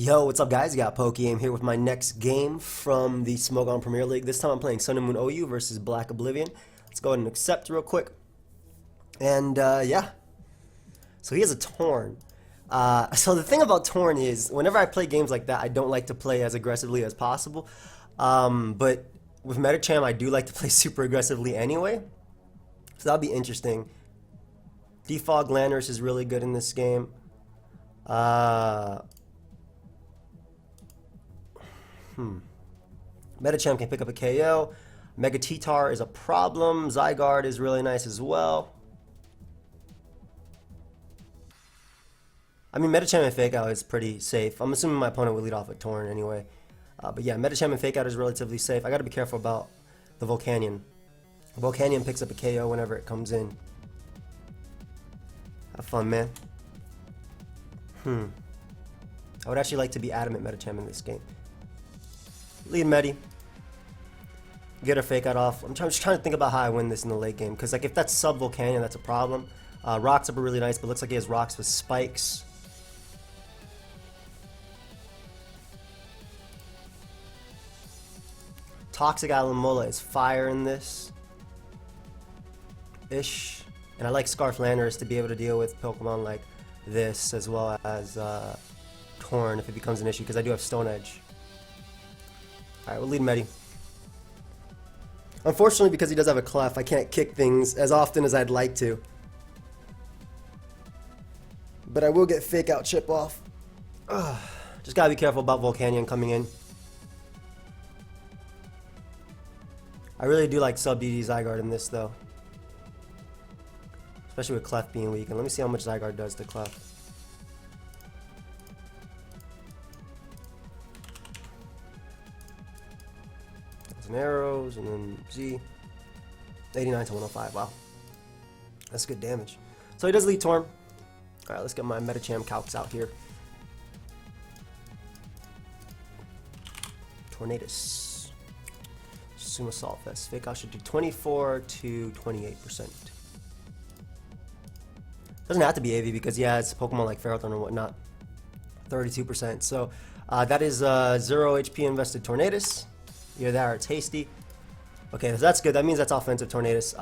Yo, what's up guys? You got PokeaimMD here with my next game from the Smogon Premier League. This time I'm playing Sun and Moon OU versus BlackOblivion. Let's go ahead and accept real quick. And yeah, so he has a Torn. So the thing about Torn is, whenever I play games like that, I don't like to play as aggressively as possible. But with Metacham, I do like to play super aggressively anyway. So that'll be interesting. Defog Landers is really good in this game. Metacham can pick up a KO. Mega T-Tar is a problem. Zygarde is really nice as well. I mean, Metacham and Fake Out is pretty safe. I'm assuming my opponent will lead off with Torn anyway. But yeah, Metacham and Fake Out is relatively safe. I gotta be careful about the Volcanion. Volcanion picks up a KO whenever it comes in. Have fun, man. I would actually like to be adamant Metacham in this game. Lead Medi. Get her Fake Out off. I'm just trying to think about how I win this in the late game. Because like if that's sub Volcanion, that's a problem. Rocks up are really nice, but looks like he has Rocks with spikes. Toxic Alamola is fire in this. Ish. And I like Scarf Landers to be able to deal with Pokemon like this as well as Torn if it becomes an issue, because I do have Stone Edge. Alright, we'll lead Medi. Unfortunately, because he does have a Clef, I can't kick things as often as I'd like to. But I will get Fake Out chip off. Just gotta be careful about Volcanion coming in. I really do like sub DD Zygarde in this though. Especially with Clef being weak. And let me see how much Zygarde does to Clef. Some arrows and then Z. 89 to 105. Wow. That's good damage. So he does lead Torn. Alright, let's get my Metacham calcs out here. Tornadus. Assume Assault Vest. Fake Out should do 24 to 28%. Doesn't have to be AV because yeah, it's Pokemon like Ferrothorn and whatnot. 32%. So that is 0 HP invested Tornadus. Either that or Tasty. Okay, so that's good. That means that's offensive Tornadus.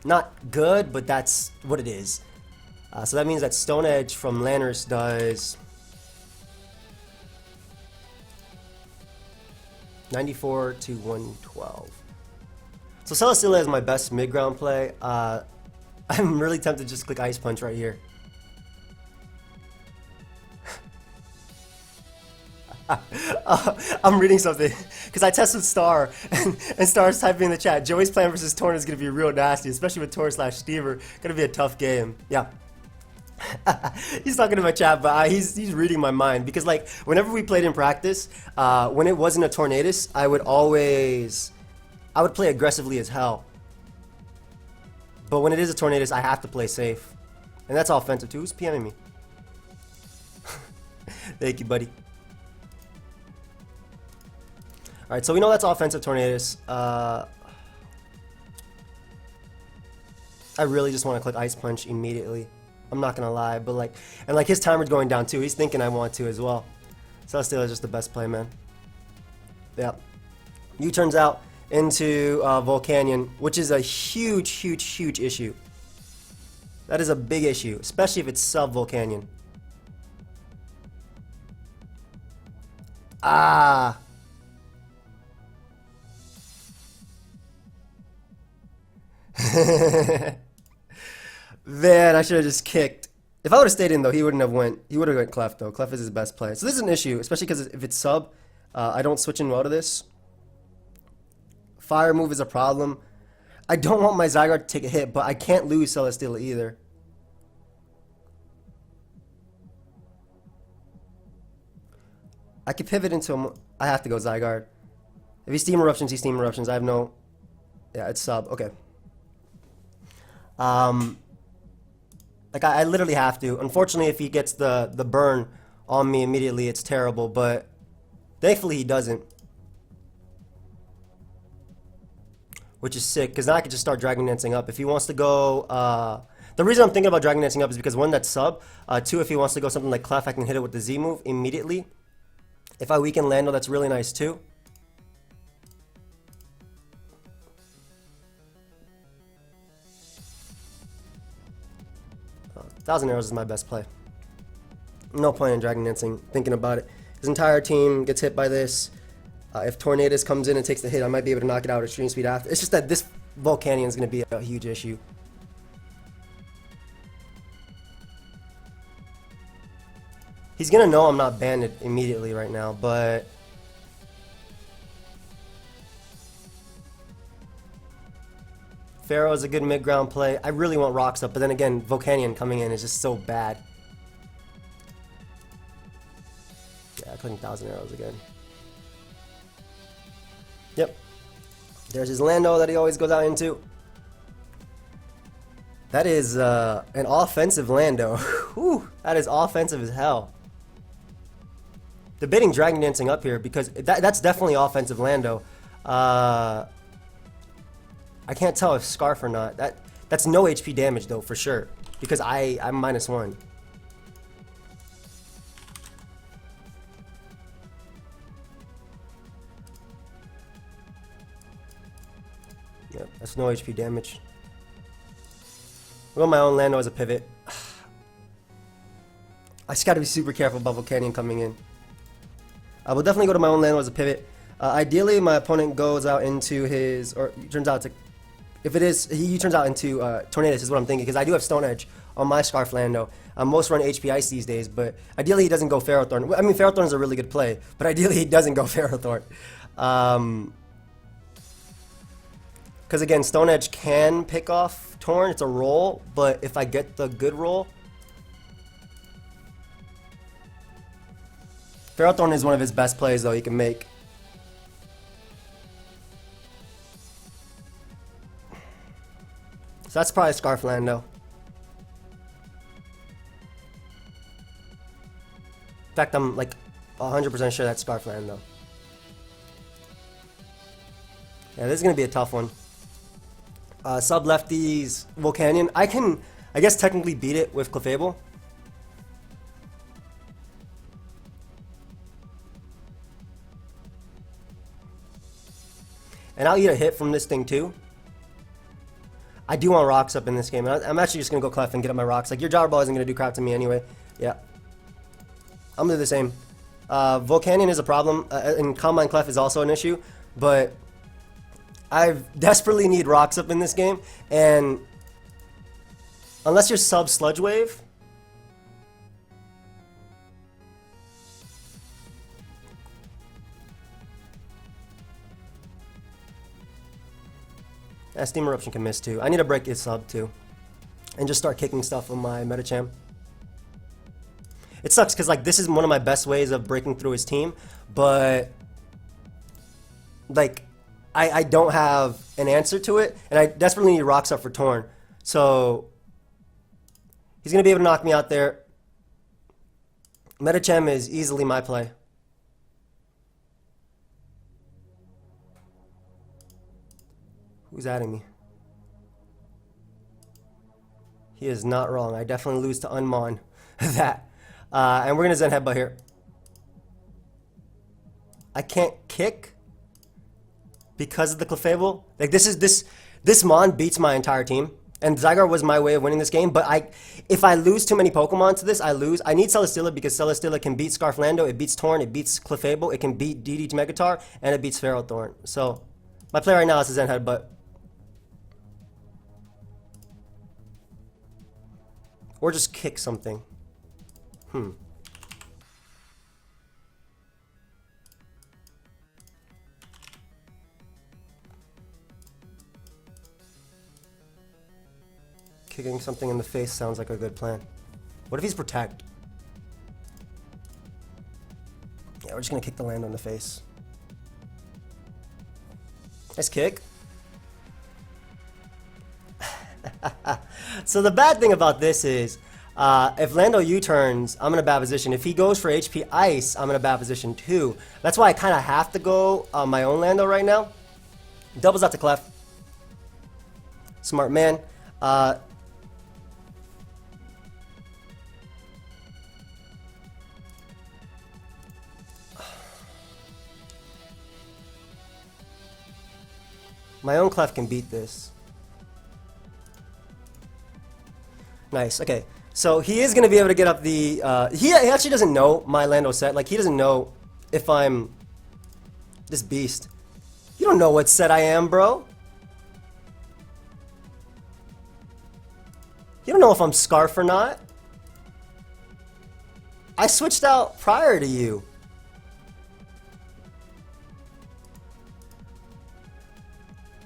Not good, but that's what it is. So that means that Stone Edge from Landers does 94 to 112. So Celesteela is my best mid-ground play. I'm really tempted to just click Ice Punch right here. I'm reading something because I tested Star and Star's typing in the chat. Joey's plan versus Torn is going to be real nasty, especially with Torn / Stever. Going to be a tough game. Yeah. He's talking to my chat, but he's reading my mind because like whenever we played in practice, when it wasn't a Tornadus, I would play aggressively as hell. But when it is a Tornadus, I have to play safe, and that's offensive too. Who's PMing me? Thank you, buddy. All right, so we know that's offensive Tornadus. I really just want to click Ice Punch immediately. I'm not gonna lie, but like, and like his timer's going down too. He's thinking I want to as well. Celesteela is just the best play, man. Yeah. U-turns out into Volcanion, which is a huge issue. That is a big issue, especially if it's sub Volcanion. Man, I should have just kicked. If I would have stayed in though, he wouldn't have went. He would have went Clef though. Clef is his best play. So this is an issue, especially because if it's sub, I don't switch in well to this. Fire move is a problem. I don't want my Zygarde to take a hit, but I can't lose Celesteela either. I could pivot into him. I have to go Zygarde. If he Steam Eruptions, he Steam Eruptions. I have no... Yeah, it's sub. Okay. Like, I literally have to. Unfortunately, if he gets the burn on me immediately, it's terrible, but thankfully he doesn't. Which is sick, because now I can just start Dragon Dancing up. If he wants to go The reason I'm thinking about Dragon Dancing up is because one, that's sub. Two, if he wants to go something like Clef, I can hit it with the Z move immediately. If I weaken Lando, that's really nice too. Thousand Arrows is my best play. No point in Dragon Dancing, thinking about it. His entire team gets hit by this. If Tornadus comes in and takes the hit, I might be able to knock it out at extreme speed after. It's just that this Volcanion is going to be a huge issue. He's going to know I'm not banded immediately right now, but... Pharaoh is a good mid-ground play. I really want Rocks up, but then again, Volcanion coming in is just so bad. Yeah, clicking Thousand Arrows again. Yep. There's his Lando that he always goes out into. That is an offensive Lando. Whew, that is offensive as hell. Debating Dragon Dancing up here because that's definitely offensive Lando. I can't tell if Scarf or not. That's no HP damage though for sure because I'm -1. Yep, that's no HP damage. I'll go my own Lando as a pivot. I just gotta be super careful about Volcanion coming in. I will definitely go to my own Lando as a pivot. Ideally, my opponent goes out into his, or turns out to, if it is, he turns out into Tornadus is what I'm thinking, because I do have Stone Edge on my Scarf Lando. Most run HP Ice these days, but ideally he doesn't go Ferrothorn. I mean, Ferrothorn is a really good play, but ideally he doesn't go Ferrothorn. Because again, Stone Edge can pick off Torn, it's a roll, but if I get the good roll, Ferrothorn is one of his best plays though he can make. So that's probably Scarf Lando. In fact, I'm like 100% sure that's Scarf Lando. Yeah, this is going to be a tough one. Sub lefties Volcanion. I can, I guess, technically beat it with Clefable. And I'll eat a hit from this thing too. I do want Rocks up in this game. And I'm actually just going to go Clef and get up my Rocks. Like, your Jabber Ball isn't going to do crap to me anyway. Yeah. I'm going to do the same. Volcanion is a problem. And Combine Clef is also an issue. But I desperately need Rocks up in this game. And unless you're sub Sludge Wave, Steam Eruption can miss too. I need to break his sub too. And just start kicking stuff on my Medicham. It sucks because like this is one of my best ways of breaking through his team. But like I don't have an answer to it. And I desperately need Rocks up for Torn. So he's going to be able to knock me out there. Medicham is easily my play. Who's adding me? He is not wrong. I definitely lose to Unmon that. And we're going to Zen Headbutt here. I can't kick because of the Clefable. Like this Mon beats my entire team. And Zygarde was my way of winning this game. But if I lose too many Pokemon to this, I lose. I need Celesteela because Celesteela can beat Scarf Lando. It beats Torn. It beats Clefable. It can beat DD Megatar. And it beats Ferrothorn. So my play right now is a Zen Headbutt. Or just kick something. Kicking something in the face sounds like a good plan. What if he's Protect? Yeah, we're just gonna kick the land on the face. Nice kick. So the bad thing about this is, if Lando U-turns, I'm in a bad position. If he goes for HP Ice, I'm in a bad position too. That's why I kind of have to go my own Lando right now. Doubles out to Clef. Smart man. My own Clef can beat this. Nice, okay. So he is going to be able to get up the... he actually doesn't know my Lando set. Like, he doesn't know if I'm this beast. You don't know what set I am, bro. You don't know if I'm Scarf or not. I switched out prior to you.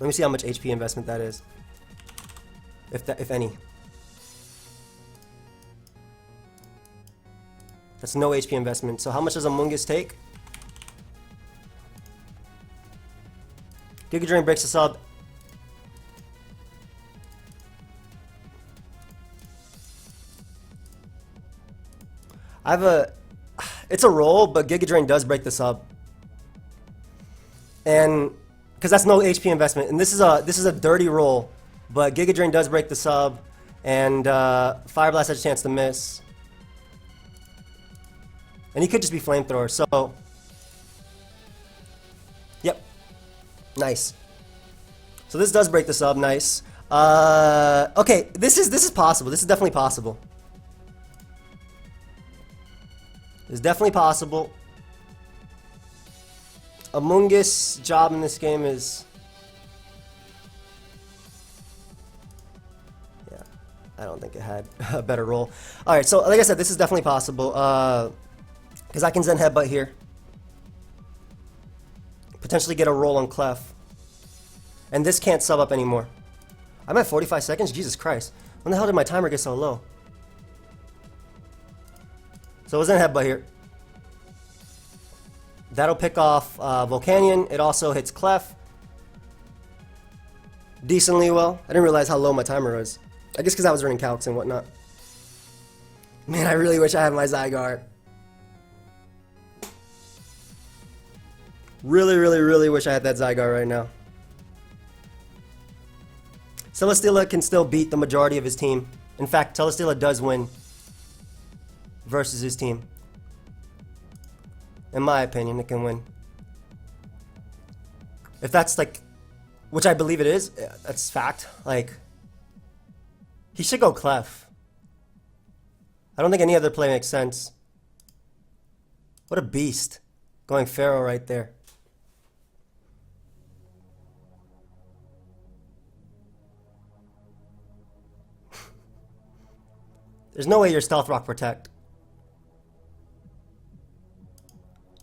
Let me see how much HP investment that is. If any. That's no HP investment. So how much does Amoonguss take? Giga Drain breaks the sub. I have a... It's a roll, but Giga Drain does break the sub. And... Because that's no HP investment. And this is a dirty roll. But Giga Drain does break the sub. And Fire Blast has a chance to miss. And he could just be Flamethrower, so... Yep. Nice. So this does break the sub, nice. Okay, this is possible. This is definitely possible. It's definitely possible. Amoonguss' job in this game is... Yeah, I don't think it had a better roll. Alright, so like I said, this is definitely possible. Because I can Zen Headbutt here. Potentially get a roll on Clef. And this can't sub up anymore. I'm at 45 seconds? Jesus Christ. When the hell did my timer get so low? So Zen Headbutt here. That'll pick off Volcanion. It also hits Clef. Decently well. I didn't realize how low my timer was. I guess because I was running calcs and whatnot. Man, I really wish I had my Zygarde. Really, really, really wish I had that Zygarde right now. Celesteela can still beat the majority of his team. In fact, Celesteela does win versus his team. In my opinion, it can win. If that's like, which I believe it is, that's fact. Like, he should go Clef. I don't think any other play makes sense. What a beast. Going Pharaoh right there. There's no way you're Stealth Rock Protect.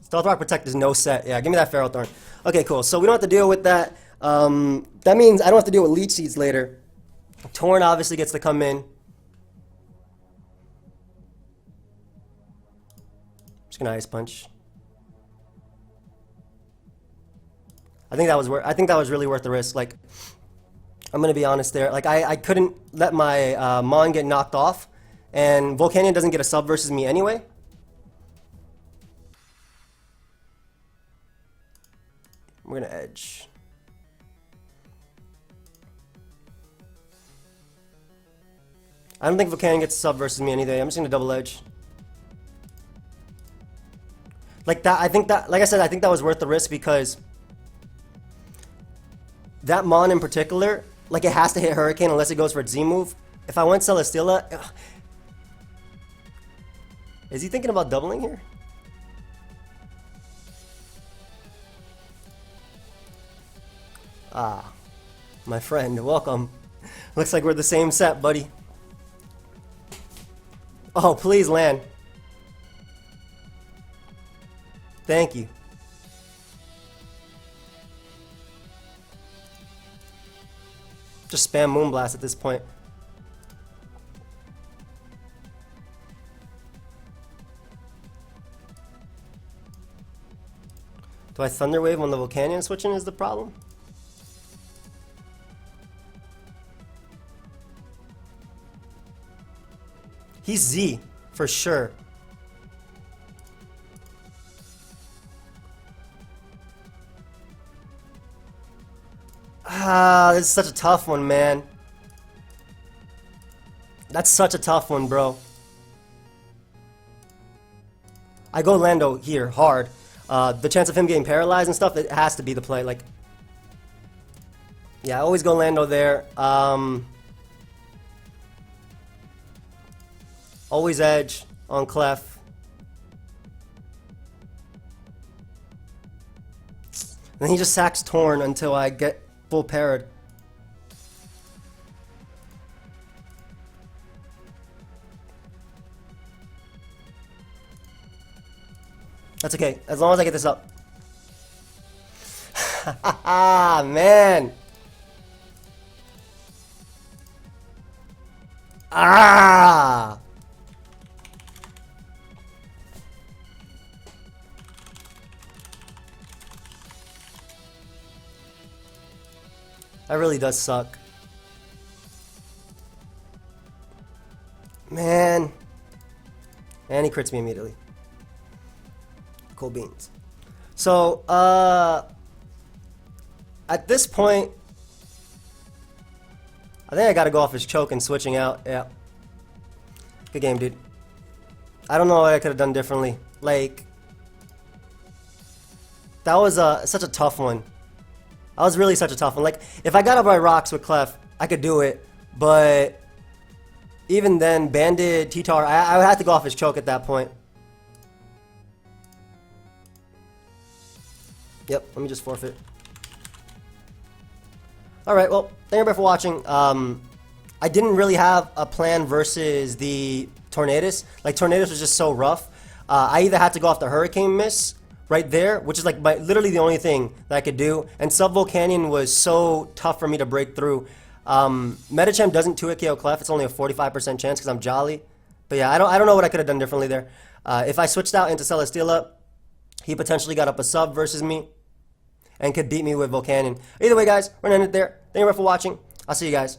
Stealth Rock Protect is no set. Yeah, give me that Feral Thorn. Okay, cool. So we don't have to deal with that. That means I don't have to deal with Leech Seeds later. Torn obviously gets to come in. Just gonna Ice Punch. I think that was really worth the risk. Like, I'm gonna be honest there. Like, I couldn't let my Mon get knocked off, and Volcanion doesn't get a sub versus me anyway. We're gonna Edge. I don't think Volcanion gets a sub versus me anyway. I'm just gonna double Edge. Like that, like I said, I think that was worth the risk because that Mon in particular, like it has to hit Hurricane unless it goes for its Z move. If I went Celesteela, is he thinking about doubling here? Ah, my friend, welcome. Looks like we're the same set, buddy. Oh, please land. Thank you. Just spam Moonblast at this point. Do I Thunder Wave when the Volcanion switching is the problem? He's Z, for sure. Ah, this is such a tough one, man. That's such a tough one, bro. I go Lando here, hard. The chance of him getting paralyzed and stuff, it has to be the play. Like, Yeah, I always go Lando there. Always Edge on Clef. And he just sacks Torn until I get full parried. That's okay, as long as I get this up. Ah, man. Ah. That really does suck. Man. And he crits me immediately. Cool beans. So, at this point, I think I gotta go off his choke and switching out. Yeah. Good game, dude. I don't know what I could have done differently. Like, that was such a tough one. That was really such a tough one. Like, if I got up by rocks with Clef, I could do it. But even then, Banded, T-Tar, I would have to go off his choke at that point. Yep, let me just forfeit. Alright, well, thank you everybody for watching. I didn't really have a plan versus the Tornadus. Like, Tornadus was just so rough. I either had to go off the Hurricane Miss right there, which is like literally the only thing that I could do. And Sub Volcanion was so tough for me to break through. Medicham doesn't 2-hit KO Clef. It's only a 45% chance because I'm Jolly. But yeah, I don't know what I could have done differently there. If I switched out into Celesteela, he potentially got up a sub versus me and could beat me with Volcanion. Either way, guys, we're going to end it there. Thank you very much for watching. I'll see you guys